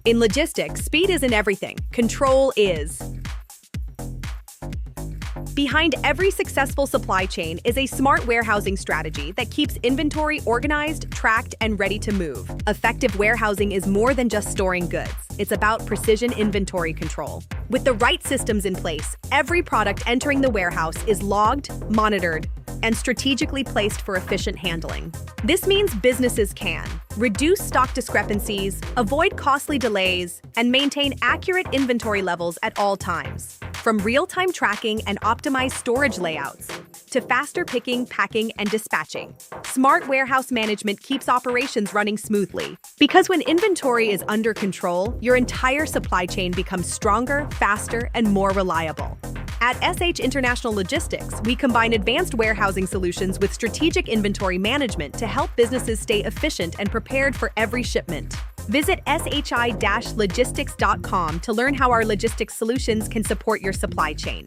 In logistics, speed isn't everything. Control is. Behind every successful supply chain is a smart warehousing strategy that keeps inventory organized, tracked, and ready to move. Effective warehousing is more than just storing goods. It's about precision inventory control. With the right systems in place, every product entering the warehouse is logged, monitored, and strategically placed for efficient handling. This means businesses can reduce stock discrepancies, avoid costly delays, and maintain accurate inventory levels at all times. From real-time tracking and optimized storage layouts to faster picking, packing, and dispatching, smart warehouse management keeps operations running smoothly. Because when inventory is under control, your entire supply chain becomes stronger, faster, and more reliable. At SH International Logistics, we combine advanced warehousing solutions with strategic inventory management to help businesses stay efficient and prepared for every shipment. Visit shi-logistics.com to learn how our logistics solutions can support your supply chain.